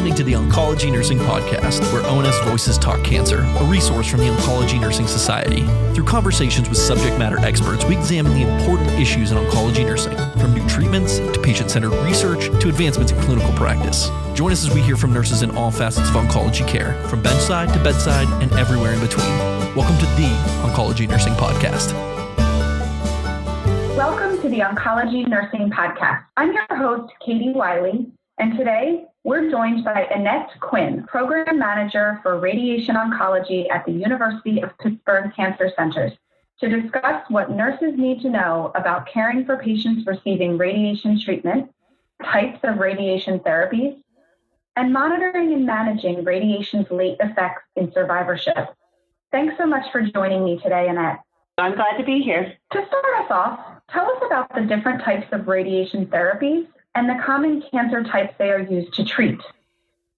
listening to the Oncology Nursing Podcast, where ONS Voices Talk Cancer, a resource from the Oncology Nursing Society. Through conversations with subject matter experts, we examine the important issues in oncology nursing, from new treatments to patient-centered research to advancements in clinical practice. Join us as we hear from nurses in all facets of oncology care, from benchside to bedside and everywhere in between. Welcome to the Oncology Nursing Podcast. Welcome to the Oncology Nursing Podcast. I'm your host, Katie Wiley, and today we're joined by Annette Quinn, Program Manager for Radiation Oncology at the University of Pittsburgh Cancer Centers, to discuss what nurses need to know about caring for patients receiving radiation treatment, types of radiation therapies, and monitoring and managing radiation's late effects in survivorship. Thanks so much for joining me today, Annette. I'm glad to be here. To start us off, tell us about the different types of radiation therapies and the common cancer types they are used to treat.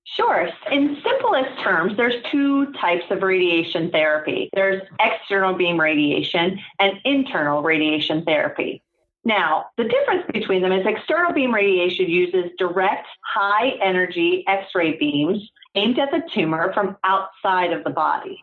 Sure. In simplest terms, there's two types of radiation therapy. There's external beam radiation and internal radiation therapy. Now, the difference between them is external beam radiation uses direct high-energy X-ray beams aimed at the tumor from outside of the body.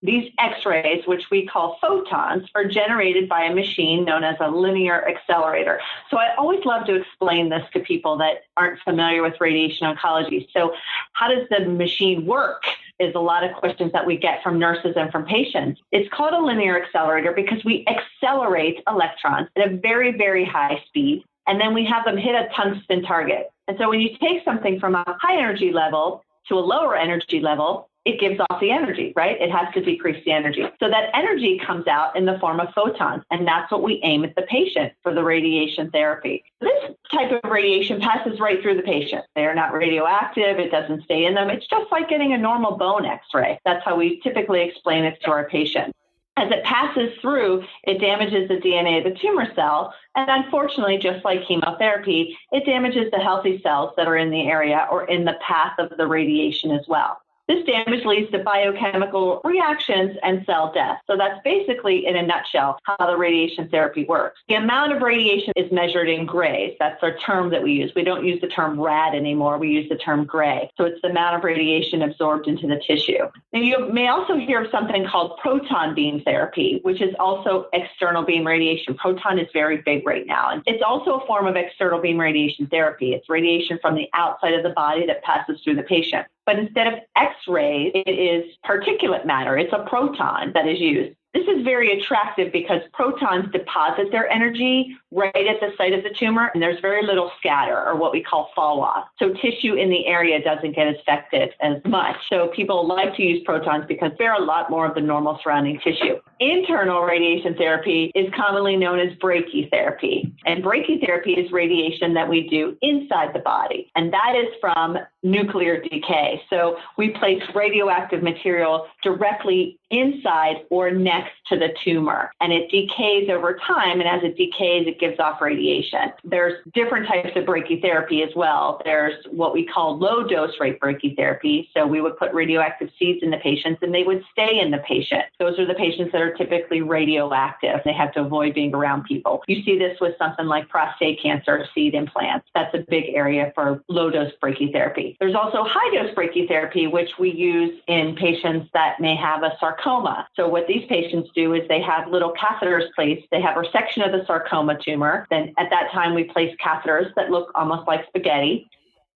These X-rays, which we call photons, are generated by a machine known as a linear accelerator. So I always love to explain this to people that aren't familiar with radiation oncology. So how does the machine work is a lot of questions that we get from nurses and from patients. It's called a linear accelerator because we accelerate electrons at a very, very high speed, and then we have them hit a tungsten target. And so when you take something from a high energy level to a lower energy level, it gives off the energy, right? It has to decrease the energy. So that energy comes out in the form of photons, and that's what we aim at the patient for the radiation therapy. This type of radiation passes right through the patient. They are not radioactive. It doesn't stay in them. It's just like getting a normal bone X-ray. That's how we typically explain it to our patients. As it passes through, it damages the DNA of the tumor cell. And unfortunately, just like chemotherapy, it damages the healthy cells that are in the area or in the path of the radiation as well. This damage leads to biochemical reactions and cell death. So that's basically, in a nutshell, how the radiation therapy works. The amount of radiation is measured in grays. That's our term that we use. We don't use the term rad anymore. We use the term gray. So it's the amount of radiation absorbed into the tissue. And you may also hear of something called proton beam therapy, which is also external beam radiation. Proton is very big right now. And it's also a form of external beam radiation therapy. It's radiation from the outside of the body that passes through the patient. But instead of X-rays, it is particulate matter. It's a proton that is used. This is very attractive because protons deposit their energy right at the site of the tumor, and there's very little scatter, or what we call fall off. So tissue in the area doesn't get affected as much. So people like to use protons because they're a lot more of the normal surrounding tissue. Internal radiation therapy is commonly known as brachytherapy. And brachytherapy is radiation that we do inside the body, and that is from nuclear decay. So we place radioactive material directly inside or next to the tumor, and it decays over time, and as it decays, it gives off radiation. There's different types of brachytherapy as well. There's what we call low-dose rate brachytherapy. So we would put radioactive seeds in the patients, and they would stay in the patient. Those are the patients that are typically radioactive. They have to avoid being around people. You see this with something like prostate cancer seed implants. That's a big area for low-dose brachytherapy. There's also high-dose brachytherapy, which we use in patients that may have a sarcoma. So what these patients do is they have little catheters placed. They have resection of the sarcoma tumor. Then at that time, we place catheters that look almost like spaghetti.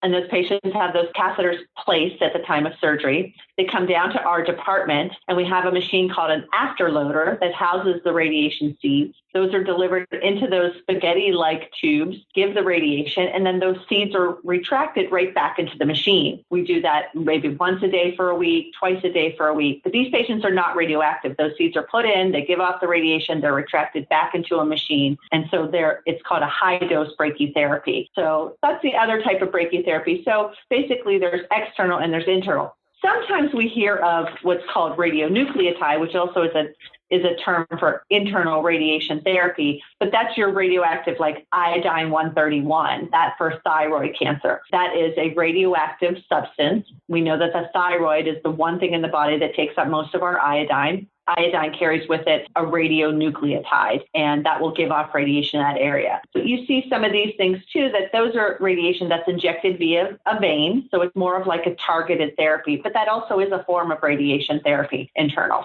And those patients have those catheters placed at the time of surgery. They come down to our department, and we have a machine called an afterloader that houses the radiation seeds. Those are delivered into those spaghetti-like tubes, give the radiation, and then those seeds are retracted right back into the machine. We do that maybe once a day for a week, twice a day for a week. But these patients are not radioactive. Those seeds are put in, they give off the radiation, they're retracted back into a machine. And so it's called a high-dose brachytherapy. So that's the other type of brachytherapy. So basically there's external and there's internal. Sometimes we hear of what's called radionuclide, which also is a term for internal radiation therapy, but that's your radioactive, like iodine-131, that for thyroid cancer. That is a radioactive substance. We know that the thyroid is the one thing in the body that takes up most of our iodine. iodine carries with it a radionucleotide, and that will give off radiation in that area. So you see some of these things too, that those are radiation that's injected via a vein. So it's more of like a targeted therapy, but that also is a form of radiation therapy, internal.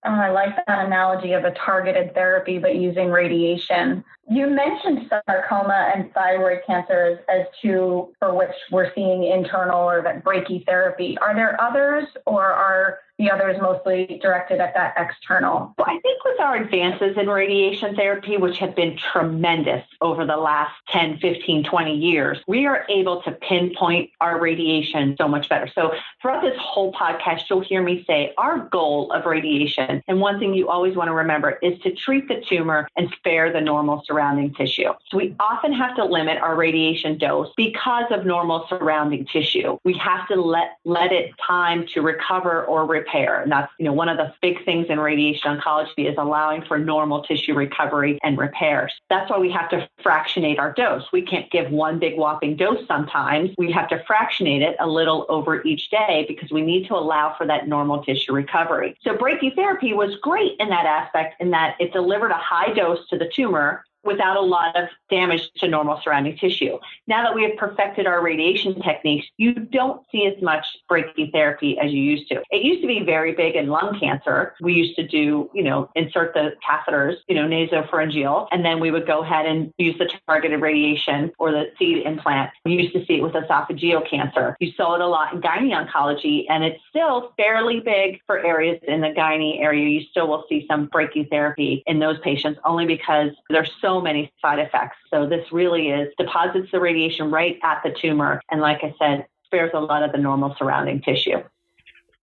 Oh, I like that analogy of a targeted therapy, but using radiation. You mentioned sarcoma and thyroid cancers as two for which we're seeing internal or that brachytherapy. Are there others, or are the others mostly directed at that external? Well, I think with our advances in radiation therapy, which have been tremendous over the last 10, 15, 20 years, we are able to pinpoint our radiation so much better. So throughout this whole podcast, you'll hear me say our goal of radiation, and one thing you always want to remember, is to treat the tumor and spare the normal surrounding tissue. So we often have to limit our radiation dose because of normal surrounding tissue. We have to let it time to recover or repair. And that's, one of the big things in radiation oncology is allowing for normal tissue recovery and repairs. That's why we have to fractionate our dose. We can't give one big whopping dose sometimes. We have to fractionate it a little over each day because we need to allow for that normal tissue recovery. So brachytherapy was great in that aspect, in that it delivered a high dose to the tumor without a lot of damage to normal surrounding tissue. Now that we have perfected our radiation techniques, you don't see as much brachytherapy as you used to. It used to be very big in lung cancer. We used to do, insert the catheters, nasopharyngeal, and then we would go ahead and use the targeted radiation or the seed implant. We used to see it with esophageal cancer. You saw it a lot in gynae oncology, and it's still fairly big for areas in the gynae area. You still will see some brachytherapy in those patients only because there's so many side effects. So this really deposits the radiation right at the tumor. And like I said, spares a lot of the normal surrounding tissue.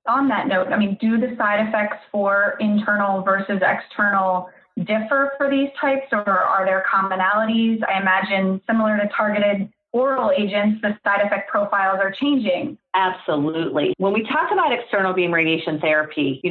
On that note, do the side effects for internal versus external differ for these types, or are there commonalities? I imagine similar to targeted oral agents, the side effect profiles are changing. Absolutely. When we talk about external beam radiation therapy,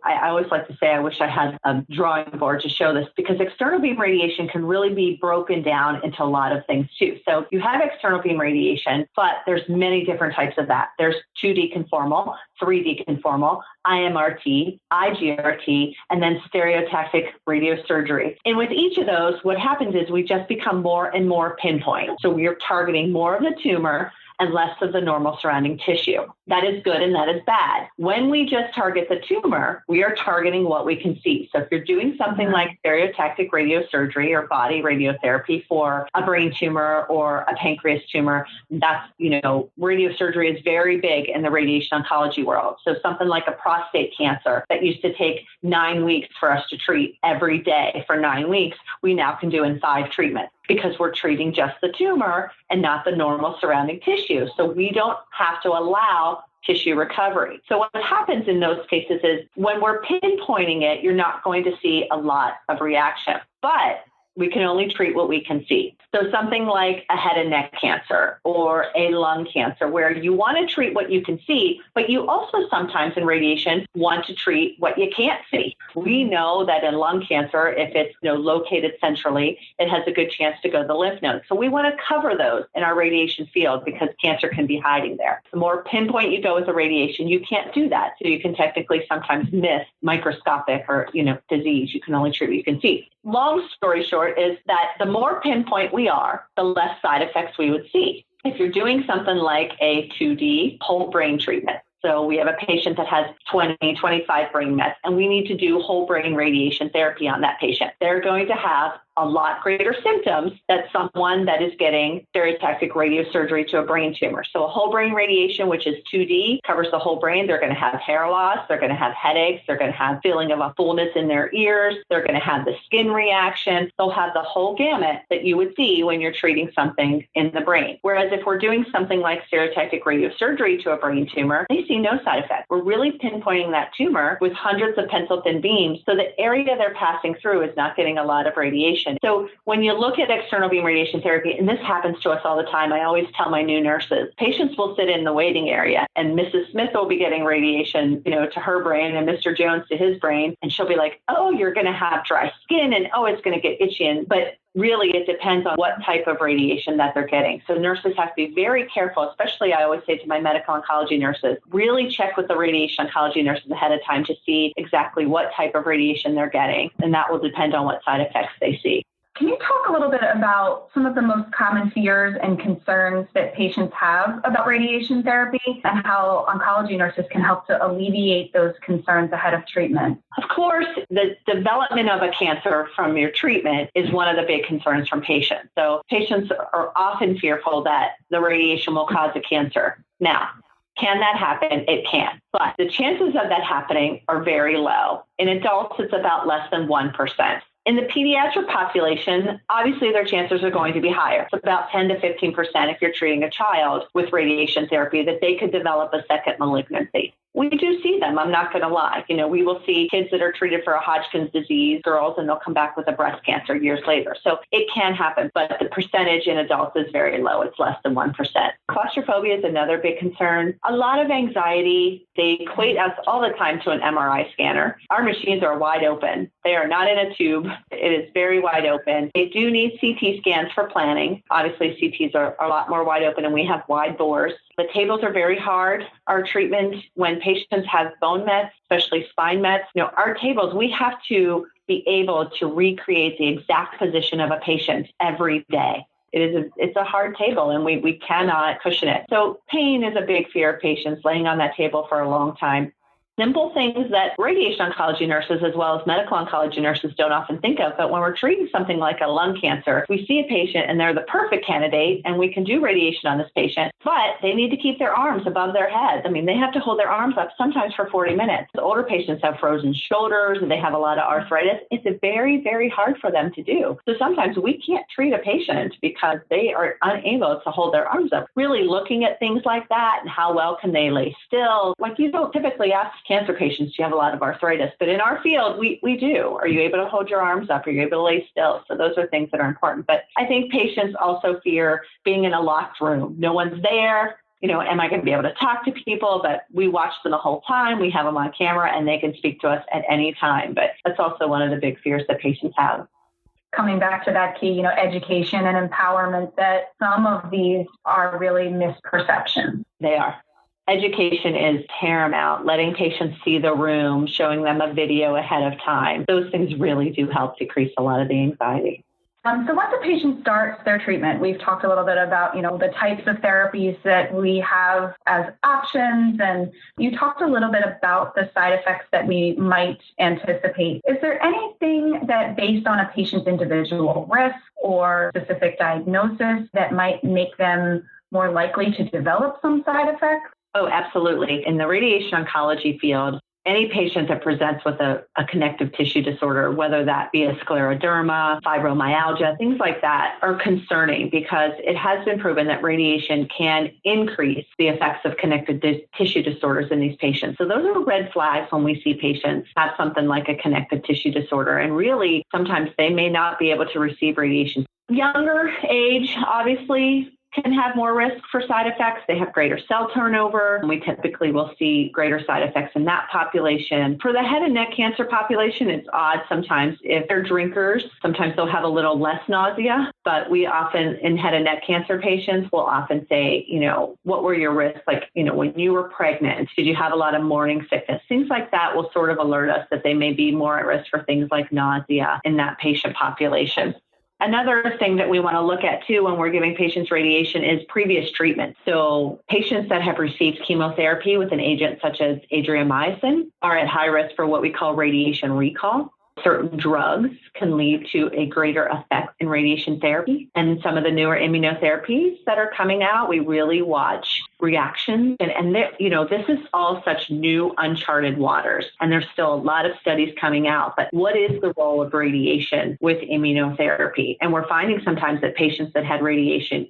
I always like to say I wish I had a drawing board to show this, because external beam radiation can really be broken down into a lot of things too. So you have external beam radiation, but there's many different types of that. There's 2D conformal, 3D conformal, IMRT, IGRT, and then stereotactic radiosurgery. And with each of those, what happens is we just become more and more pinpoint. So we are targeting more of the tumor and less of the normal surrounding tissue. That is good and that is bad. When we just target the tumor, we are targeting what we can see. So if you're doing something like stereotactic radiosurgery or body radiotherapy for a brain tumor or a pancreas tumor, that's, radiosurgery is very big in the radiation oncology world. So something like a prostate cancer that used to take 9 weeks for us to treat every day for 9 weeks, we now can do in 5 treatments, because we're treating just the tumor and not the normal surrounding tissue. So we don't have to allow tissue recovery. So what happens in those cases is when we're pinpointing it, you're not going to see a lot of reaction, but we can only treat what we can see. So something like a head and neck cancer or a lung cancer, where you want to treat what you can see, but you also sometimes in radiation want to treat what you can't see. We know that in lung cancer, if it's located centrally, it has a good chance to go to the lymph nodes. So we want to cover those in our radiation field because cancer can be hiding there. The more pinpoint you go with the radiation, you can't do that. So you can technically sometimes miss microscopic or disease. You can only treat what you can see. Long story short is that the more pinpoint we are, the less side effects we would see. If you're doing something like a 2D whole brain treatment, so we have a patient that has 20, 25 brain mets, and we need to do whole brain radiation therapy on that patient. They're going to have a lot greater symptoms than someone that is getting stereotactic radiosurgery to a brain tumor. So a whole brain radiation, which is 2D, covers the whole brain. They're going to have hair loss. They're going to have headaches. They're going to have feeling of a fullness in their ears. They're going to have the skin reaction. They'll have the whole gamut that you would see when you're treating something in the brain. Whereas if we're doing something like stereotactic radiosurgery to a brain tumor, they see no side effect. We're really pinpointing that tumor with hundreds of pencil-thin beams, so the area they're passing through is not getting a lot of radiation. So when you look at external beam radiation therapy, and this happens to us all the time, I always tell my new nurses, patients will sit in the waiting area and Mrs. Smith will be getting radiation, to her brain, and Mr. Jones to his brain. And she'll be like, oh, you're going to have dry skin, and oh, it's going to get itchy. But really it depends on what type of radiation that they're getting. So nurses have to be very careful, especially I always say to my medical oncology nurses, really check with the radiation oncology nurses ahead of time to see exactly what type of radiation they're getting. And that will depend on what side effects they see. Can you talk a little bit about some of the most common fears and concerns that patients have about radiation therapy and how oncology nurses can help to alleviate those concerns ahead of treatment? Of course, the development of a cancer from your treatment is one of the big concerns from patients. So patients are often fearful that the radiation will cause a cancer. Now, can that happen? It can. But the chances of that happening are very low. In adults, it's about less than 1%. In the pediatric population, obviously their chances are going to be higher. It's about 10 to 15% if you're treating a child with radiation therapy that they could develop a second malignancy. We do see them, I'm not going to lie. We will see kids that are treated for a Hodgkin's disease, girls, and they'll come back with a breast cancer years later. So it can happen, but the percentage in adults is very low. It's less than 1%. Claustrophobia is another big concern. A lot of anxiety. They equate us all the time to an MRI scanner. Our machines are wide open. They are not in a tube. It is very wide open. They do need CT scans for planning. Obviously, CTs are a lot more wide open, and we have wide bores. The tables are very hard. Our treatment, when patients have bone mets, especially spine mets, our tables, we have to be able to recreate the exact position of a patient every day. It's a hard table, and we cannot cushion it. So pain is a big fear of patients laying on that table for a long time. Simple things that radiation oncology nurses as well as medical oncology nurses don't often think of. But when we're treating something like a lung cancer, we see a patient and they're the perfect candidate and we can do radiation on this patient, but they need to keep their arms above their heads. They have to hold their arms up sometimes for 40 minutes. The older patients have frozen shoulders and they have a lot of arthritis. It's very, very hard for them to do. So sometimes we can't treat a patient because they are unable to hold their arms up. Really looking at things like that and how well can they lay still. Like you don't typically ask cancer patients, do you have a lot of arthritis? But in our field, we do. Are you able to hold your arms up? Are you able to lay still? So those are things that are important. But I think patients also fear being in a locked room. No one's there. Am I going to be able to talk to people? But we watch them the whole time. We have them on camera and they can speak to us at any time. But that's also one of the big fears that patients have. Coming back to that key, education and empowerment, that some of these are really misperceptions. They are. Education is paramount. Letting patients see the room, showing them a video ahead of time. Those things really do help decrease a lot of the anxiety. So once a patient starts their treatment, we've talked a little bit about, the types of therapies that we have as options. And you talked a little bit about the side effects that we might anticipate. Is there anything that based on a patient's individual risk or specific diagnosis that might make them more likely to develop some side effects? Oh, absolutely. In the radiation oncology field, any patient that presents with a connective tissue disorder, whether that be a scleroderma, fibromyalgia, things like that, are concerning because it has been proven that radiation can increase the effects of connective tissue disorders in these patients. So those are red flags when we see patients have something like a connective tissue disorder. And really, sometimes they may not be able to receive radiation. Younger age, obviously, can have more risk for side effects. They have greater cell turnover. We typically will see greater side effects in that population. For the head and neck cancer population, it's odd sometimes. If they're drinkers, sometimes they'll have a little less nausea, but we often, in head and neck cancer patients, will often say, what were your risks? Like, when you were pregnant, did you have a lot of morning sickness? Things like that will sort of alert us that they may be more at risk for things like nausea in that patient population. Another thing that we want to look at, too, when we're giving patients radiation is previous treatment. So patients that have received chemotherapy with an agent such as adriamycin are at high risk for what we call radiation recall. Certain drugs can lead to a greater effect in radiation therapy. And some of the newer immunotherapies that are coming out, we really watch reactions. And this is all such new, uncharted waters. And there's still a lot of studies coming out. But what is the role of radiation with immunotherapy? And we're finding sometimes that patients that had radiation,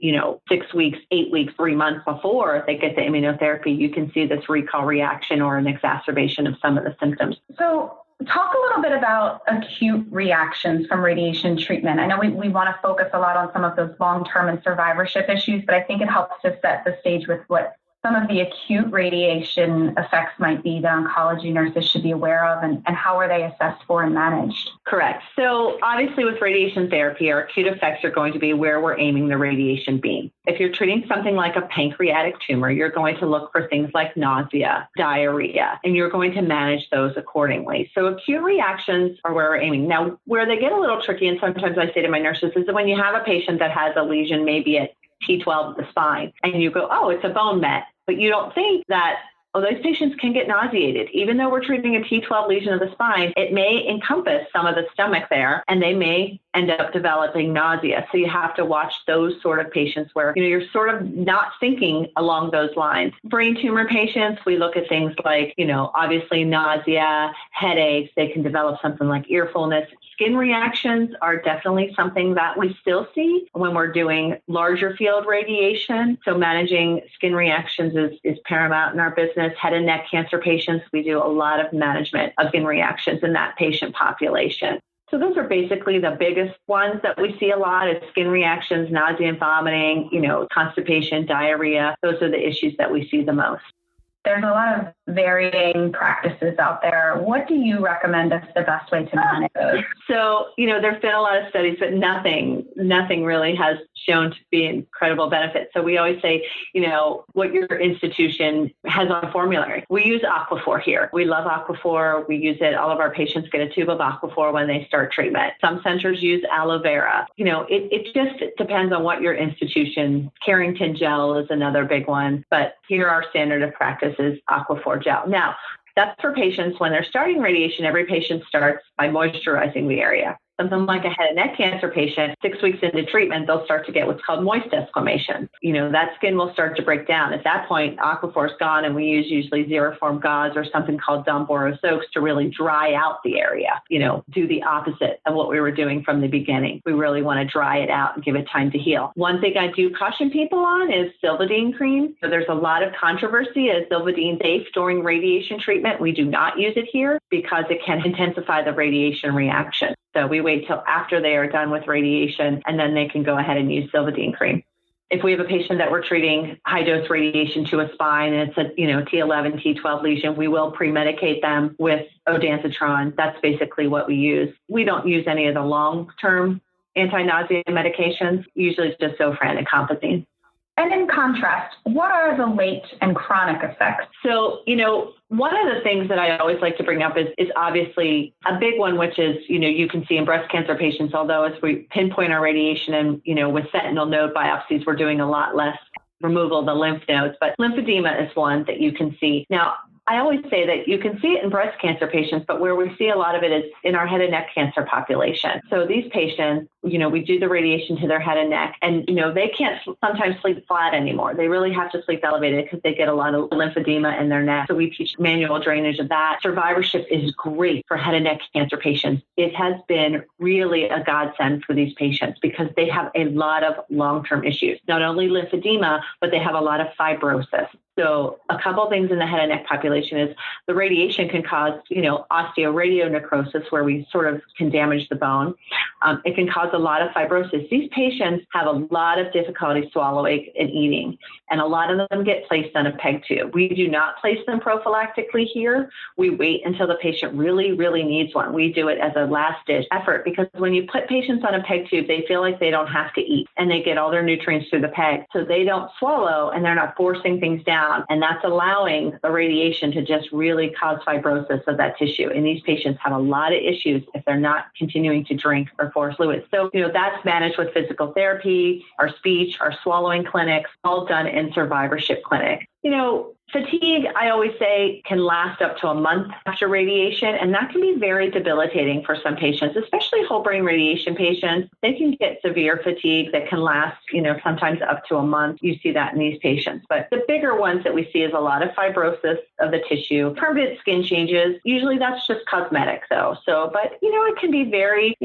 6 weeks, 8 weeks, 3 months before they get the immunotherapy, you can see this recall reaction or an exacerbation of some of the symptoms. So talk a little bit about acute reactions from radiation treatment. I know we want to focus a lot on some of those long-term and survivorship issues, but I think it helps to set the stage with what some of the acute radiation effects might be that oncology nurses should be aware of, and how are they assessed for and managed? Correct. So obviously with radiation therapy, our acute effects are going to be where we're aiming the radiation beam. If you're treating something like a pancreatic tumor, you're going to look for things like nausea, diarrhea, and you're going to manage those accordingly. So acute reactions are where we're aiming. Now, where they get a little tricky, and sometimes I say to my nurses, is that when you have a patient that has a lesion maybe at T12 of the spine, and you go, oh, it's a bone met, but you don't think that, oh, those patients can get nauseated. Even though we're treating a T12 lesion of the spine, it may encompass some of the stomach there, and they may end up developing nausea. So you have to watch those sort of patients where, you're sort of not thinking along those lines. Brain tumor patients, we look at things like, obviously nausea, headaches. They can develop something like ear fullness. Skin reactions are definitely something that we still see when we're doing larger field radiation. So managing skin reactions is paramount in our business. Head and neck cancer patients, we do a lot of management of skin reactions in that patient population. So those are basically the biggest ones that we see a lot is skin reactions, nausea and vomiting, constipation, diarrhea. Those are the issues that we see the most. There's a lot of varying practices out there. What do you recommend as the best way to manage those? So, there's been a lot of studies, but nothing really has shown to be incredible benefit. So we always say, what your institution has on formulary. We use Aquaphor here. We love Aquaphor. We use it. All of our patients get a tube of Aquaphor when they start treatment. Some centers use aloe vera. It just depends on what your institution. Carrington gel is another big one, but here our standard of practice is Aquaphor gel. Now, that's for patients when they're starting radiation. Every patient starts by moisturizing the area. Something like a head and neck cancer patient, 6 weeks into treatment, they'll start to get what's called moist desquamation. That skin will start to break down. At that point, Aquaphor's gone, and we use usually Xeroform gauze or something called Domboro soaks to really dry out the area, do the opposite of what we were doing from the beginning. We really want to dry it out and give it time to heal. One thing I do caution people on is Silvadene cream. So there's a lot of controversy. Is Silvadene safe during radiation treatment? We do not use it here because it can intensify the radiation reaction. So we wait till after they are done with radiation, and then they can go ahead and use Silvadene cream. If we have a patient that we're treating high dose radiation to a spine and it's a T11, T12 lesion, we will pre-medicate them with ondansetron. That's basically what we use. We don't use any of the long-term anti-nausea medications, usually it's just Zofran and Compazine. And in contrast, what are the late and chronic effects? So, one of the things that I always like to bring up is obviously a big one, which is, you can see in breast cancer patients, although as we pinpoint our radiation and, with sentinel node biopsies, we're doing a lot less removal of the lymph nodes, but lymphedema is one that you can see. Now, I always say that you can see it in breast cancer patients, but where we see a lot of it is in our head and neck cancer population. So these patients, we do the radiation to their head and neck, and, they can't sometimes sleep flat anymore. They really have to sleep elevated because they get a lot of lymphedema in their neck. So we teach manual drainage of that. Survivorship is great for head and neck cancer patients. It has been really a godsend for these patients because they have a lot of long-term issues, not only lymphedema, but they have a lot of fibrosis. So a couple of things in the head and neck population is the radiation can cause, osteoradionecrosis, where we sort of can damage the bone. It can cause a lot of fibrosis. These patients have a lot of difficulty swallowing and eating, and a lot of them get placed on a PEG tube. We do not place them prophylactically here. We wait until the patient really, really needs one. We do it as a last-ditch effort because when you put patients on a PEG tube, they feel like they don't have to eat, and they get all their nutrients through the PEG. So they don't swallow, and they're not forcing things down. And that's allowing the radiation to just really cause fibrosis of that tissue. And these patients have a lot of issues if they're not continuing to drink or force fluids. So, that's managed with physical therapy, our speech, our swallowing clinics, all done in survivorship clinic. Fatigue, I always say, can last up to a month after radiation, and that can be very debilitating for some patients, especially whole brain radiation patients. They can get severe fatigue that can last, sometimes up to a month. You see that in these patients. But the bigger ones that we see is a lot of fibrosis of the tissue, permanent skin changes. Usually that's just cosmetic, though. But it can be very,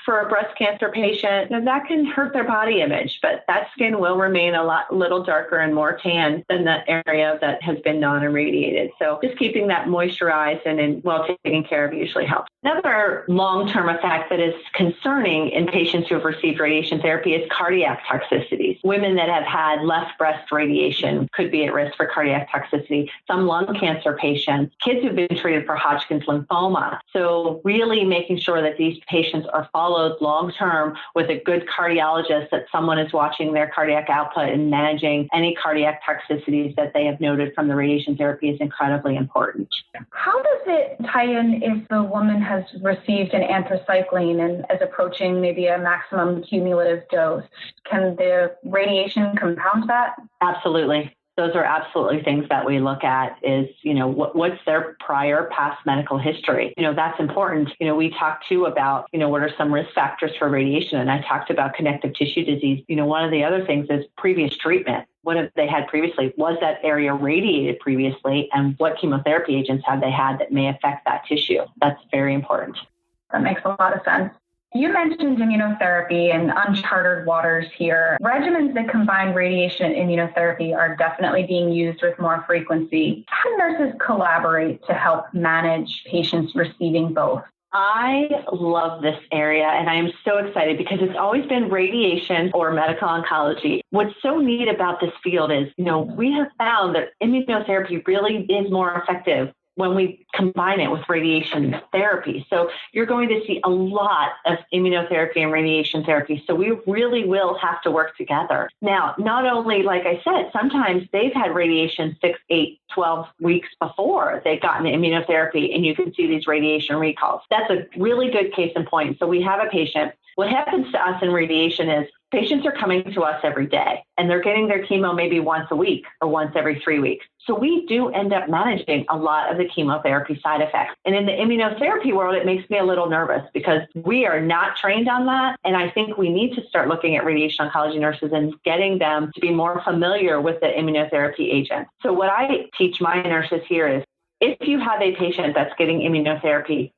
for a breast cancer patient, that can hurt their body image, but that skin will remain a little darker and more tan than the area that has been non-irradiated. So just keeping that moisturized and well taken care of usually helps. Another long-term effect that is concerning in patients who have received radiation therapy is cardiac toxicities. Women that have had left breast radiation could be at risk for cardiac toxicity. Some lung cancer patients, kids who've been treated for Hodgkin's lymphoma. So really making sure that these patients are followed long-term with a good cardiologist, that someone is watching their cardiac output and managing any cardiac toxicities that they have noted from the radiation therapy is incredibly important. How does it tie in if the woman has received an anthracycline and is approaching maybe a maximum cumulative dose? Can the radiation compound that? Absolutely. Those are absolutely things that we look at is, what's their prior past medical history? That's important. We talked too about, what are some risk factors for radiation? And I talked about connective tissue disease. One of the other things is previous treatment. What have they had previously? Was that area radiated previously? And what chemotherapy agents have they had that may affect that tissue? That's very important. That makes a lot of sense. You mentioned immunotherapy and uncharted waters here. Regimens that combine radiation and immunotherapy are definitely being used with more frequency. How do nurses collaborate to help manage patients receiving both? I love this area, and I am so excited because it's always been radiation or medical oncology. What's so neat about this field is, we have found that immunotherapy really is more effective when we combine it with radiation therapy. So you're going to see a lot of immunotherapy and radiation therapy. So we really will have to work together. Now, not only, like I said, sometimes they've had radiation 6, 8, 12 weeks before they've gotten immunotherapy, and you can see these radiation recalls. That's a really good case in point. So we have a patient. What happens to us in radiation is patients are coming to us every day, and they're getting their chemo maybe once a week or once every 3 weeks. So we do end up managing a lot of the chemotherapy side effects. And in the immunotherapy world, it makes me a little nervous because we are not trained on that. And I think we need to start looking at radiation oncology nurses and getting them to be more familiar with the immunotherapy agent. So what I teach my nurses here is, if you have a patient that's getting immunotherapy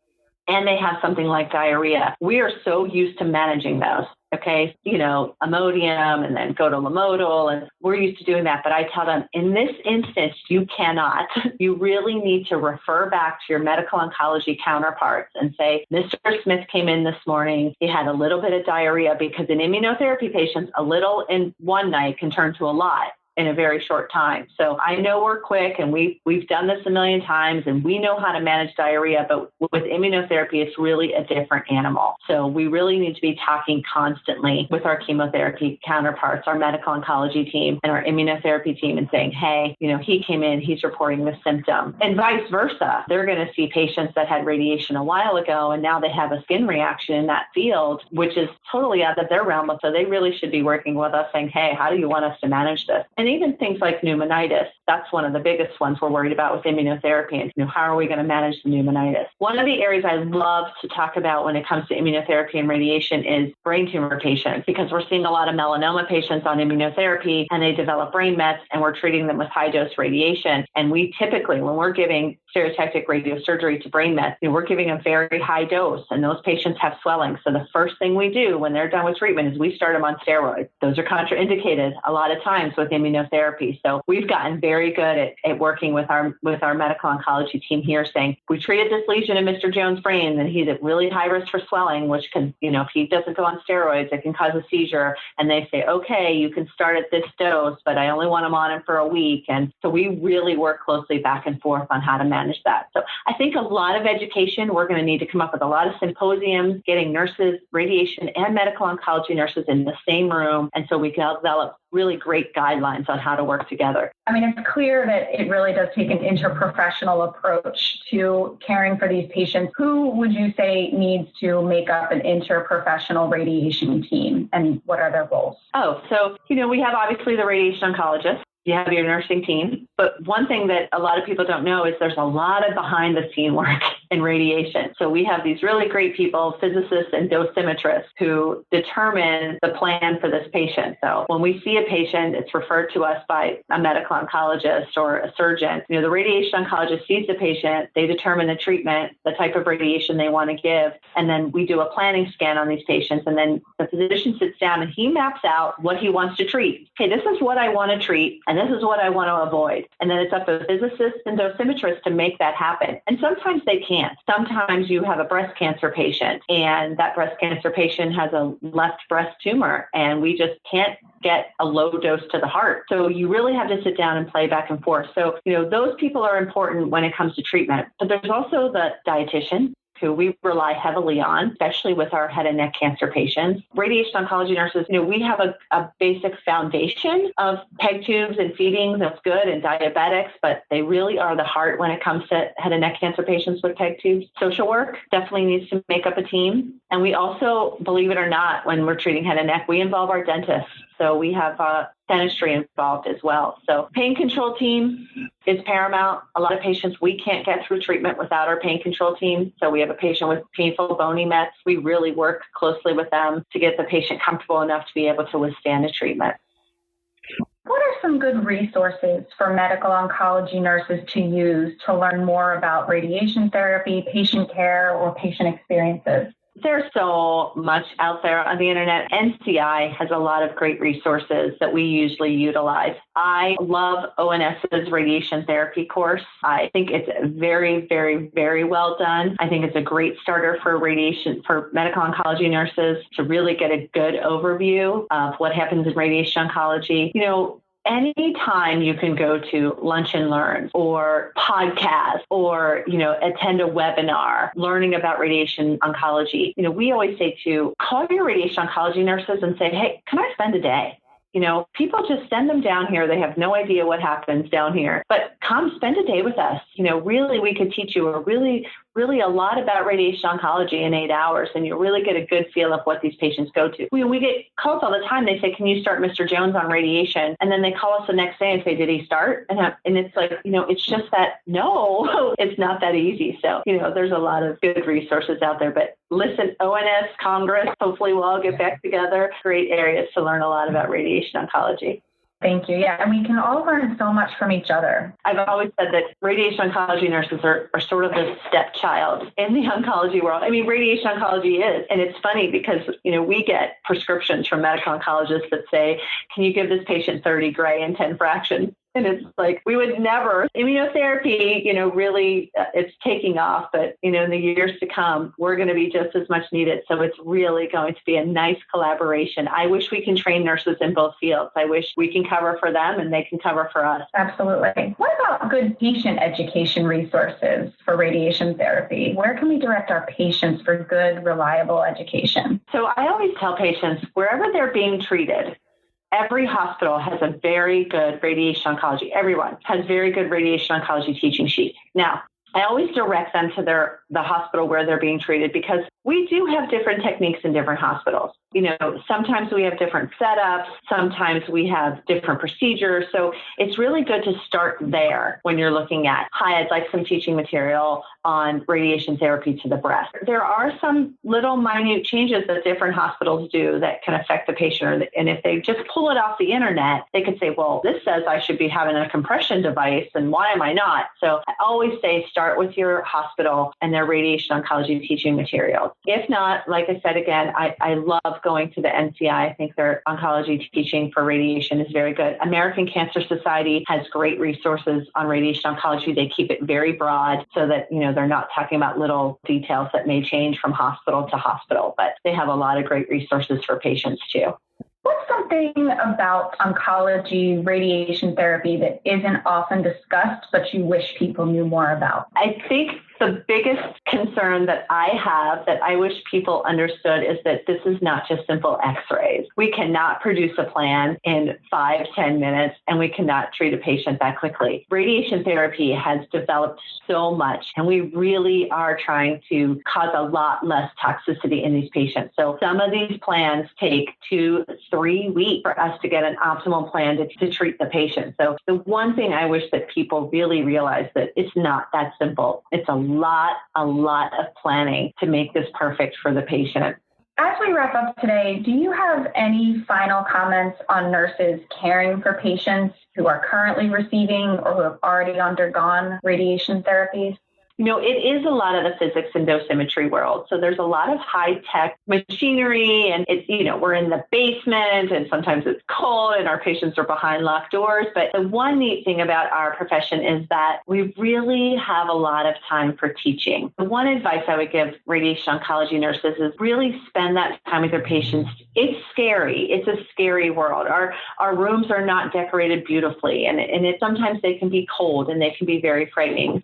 and they have something like diarrhea, we are so used to managing those. Okay, Imodium and then go to Lamodal, and we're used to doing that. But I tell them, in this instance, you cannot. You really need to refer back to your medical oncology counterparts and say, Mr. Smith came in this morning. He had a little bit of diarrhea, because in immunotherapy patients, a little in one night can turn to a lot in a very short time. So I know we're quick, and we've done this a million times, and we know how to manage diarrhea, but with immunotherapy, it's really a different animal. So we really need to be talking constantly with our chemotherapy counterparts, our medical oncology team and our immunotherapy team, and saying, hey, he came in, he's reporting this symptom, and vice versa. They're going to see patients that had radiation a while ago, and now they have a skin reaction in that field, which is totally out of their realm. So they really should be working with us saying, hey, how do you want us to manage this? And even things like pneumonitis, that's one of the biggest ones we're worried about with immunotherapy. And how are we going to manage the pneumonitis? One of the areas I love to talk about when it comes to immunotherapy and radiation is brain tumor patients, because we're seeing a lot of melanoma patients on immunotherapy, and they develop brain mets, and we're treating them with high dose radiation. And we typically, when we're giving stereotactic radiosurgery to brain mets, we're giving a very high dose, and those patients have swelling. So the first thing we do when they're done with treatment is we start them on steroids. Those are contraindicated a lot of times with immunotherapy. So we've gotten very good at working with our medical oncology team here, saying, we treated this lesion in Mr. Jones' brain, and he's at really high risk for swelling, which can, if he doesn't go on steroids, it can cause a seizure. And they say, okay, you can start at this dose, but I only want him on it for a week. And so we really work closely back and forth on how to manage that. So I think a lot of education, we're going to need to come up with a lot of symposiums, getting nurses, radiation and medical oncology nurses in the same room. And so we can develop really great guidelines on how to work together. I mean, it's clear that it really does take an interprofessional approach to caring for these patients. Who would you say needs to make up an interprofessional radiation team, and what are their roles? So we have obviously the radiation oncologist. You have your nursing team. But one thing that a lot of people don't know is there's a lot of behind the scene work in radiation. So we have these really great people, physicists and dosimetrists, who determine the plan for this patient. So when we see a patient, it's referred to us by a medical oncologist or a surgeon. The radiation oncologist sees the patient, they determine the treatment, the type of radiation they want to give, and then we do a planning scan on these patients. And then the physician sits down and he maps out what he wants to treat. Okay, this is what I want to treat. And and this is what I want to avoid. And then it's up to physicists and dosimetrists to make that happen. And sometimes they can't. Sometimes you have a breast cancer patient, and that breast cancer patient has a left breast tumor, and we just can't get a low dose to the heart. So you really have to sit down and play back and forth. So, those people are important when it comes to treatment. But there's also the dietitian, who we rely heavily on, especially with our head and neck cancer patients. Radiation oncology nurses, we have a basic foundation of PEG tubes and feedings. That's good, and diabetics, but they really are the heart when it comes to head and neck cancer patients with PEG tubes. Social work definitely needs to make up a team. And we also, believe it or not, when we're treating head and neck, we involve our dentists. So we have dentistry involved as well. So pain control team is paramount. A lot of patients, we can't get through treatment without our pain control team. So we have a patient with painful bony mets. We really work closely with them to get the patient comfortable enough to be able to withstand a treatment. What are some good resources for medical oncology nurses to use to learn more about radiation therapy, patient care, or patient experiences? There's so much out there on the internet. NCI has a lot of great resources that we usually utilize. I love ONS's radiation therapy course. I think it's very, very, very well done. I think it's a great starter for medical oncology nurses to really get a good overview of what happens in radiation oncology. Anytime you can go to Lunch and Learn or podcast or, attend a webinar learning about radiation oncology, we always say to call your radiation oncology nurses and say, hey, can I spend a day? People just send them down here. They have no idea what happens down here, but come spend a day with us. Really, we could teach you a lot about radiation oncology in 8 hours, and you'll really get a good feel of what these patients go to. We get calls all the time. They say, can you start Mr. Jones on radiation? And then they call us the next day and say, did he start? And it's like, it's just that, no, it's not that easy. So, there's a lot of good resources out there, but listen, ONS, Congress, hopefully we'll all get back together. Great areas to learn a lot about radiation oncology. Thank you. Yeah, and we can all learn so much from each other. I've always said that radiation oncology nurses are sort of the stepchild in the oncology world. Radiation oncology is. And it's funny because, we get prescriptions from medical oncologists that say, can you give this patient 30 gray and 10 fractions? And it's like, we would never. Immunotherapy, really, it's taking off. But, in the years to come, we're going to be just as much needed. So it's really going to be a nice collaboration. I wish we can train nurses in both fields. I wish we can cover for them and they can cover for us. Absolutely. What about good patient education resources for radiation therapy? Where can we direct our patients for good, reliable education? So I always tell patients, wherever they're being treated, every hospital has a very good radiation oncology. Everyone has very good radiation oncology teaching sheet. Now, I always direct them to the hospital where they're being treated because we do have different techniques in different hospitals. Sometimes we have different setups. Sometimes we have different procedures. So it's really good to start there when you're looking at, hi, I'd like some teaching material on radiation therapy to the breast. There are some little minute changes that different hospitals do that can affect the patient. And if they just pull it off the internet, they could say, well, this says I should be having a compression device, and why am I not? So I always say start with your hospital and their radiation oncology teaching materials. If not, like I said, again, I love going to the NCI. I think their oncology teaching for radiation is very good. American Cancer Society has great resources on radiation oncology. They keep it very broad so that, they're not talking about little details that may change from hospital to hospital, but they have a lot of great resources for patients too. What's something about oncology radiation therapy that isn't often discussed, but you wish people knew more about? I think the biggest concern that I have that I wish people understood is that this is not just simple x-rays. We cannot produce a plan in 5-10 minutes, and we cannot treat a patient that quickly. Radiation therapy has developed so much, and we really are trying to cause a lot less toxicity in these patients. So some of these plans take 2-3 weeks for us to get an optimal plan to treat the patient. So the one thing I wish that people really realize that it's not that simple. It's a lot of planning to make this perfect for the patient. As we wrap up today, do you have any final comments on nurses caring for patients who are currently receiving or who have already undergone radiation therapies? It is a lot of the physics and dosimetry world. So there's a lot of high-tech machinery, and it's, we're in the basement, and sometimes it's cold, and our patients are behind locked doors. But the one neat thing about our profession is that we really have a lot of time for teaching. The one advice I would give radiation oncology nurses is really spend that time with your patients. It's scary. It's a scary world. Our rooms are not decorated beautifully, and sometimes they can be cold and they can be very frightening.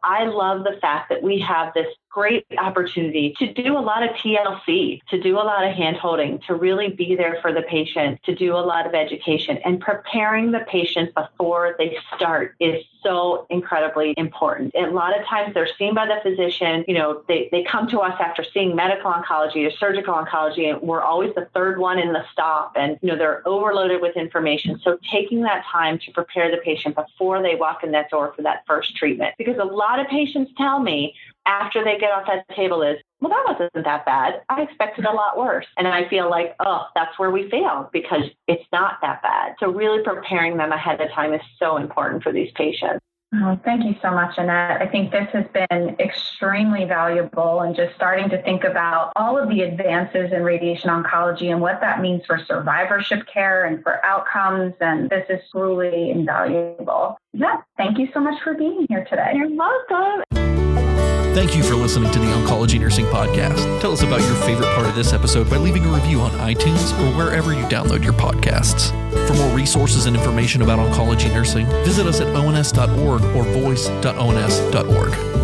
I love the fact that we have this great opportunity to do a lot of TLC, to do a lot of hand-holding, to really be there for the patient, to do a lot of education, and preparing the patient before they start is so incredibly important. And a lot of times they're seen by the physician, they come to us after seeing medical oncology or surgical oncology, and we're always the third one in the stop, and they're overloaded with information. So taking that time to prepare the patient before they walk in that door for that first treatment, because a lot of patients tell me after they get off that table is, well, that wasn't that bad. I expected a lot worse. And I feel like, that's where we fail, because it's not that bad. So really preparing them ahead of time is so important for these patients. Oh, thank you so much, Annette. I think this has been extremely valuable, and just starting to think about all of the advances in radiation oncology and what that means for survivorship care and for outcomes. And this is truly invaluable. Yeah, thank you so much for being here today. You're welcome. Thank you for listening to the Oncology Nursing Podcast. Tell us about your favorite part of this episode by leaving a review on iTunes or wherever you download your podcasts. For more resources and information about oncology nursing, visit us at ons.org or voice.ons.org.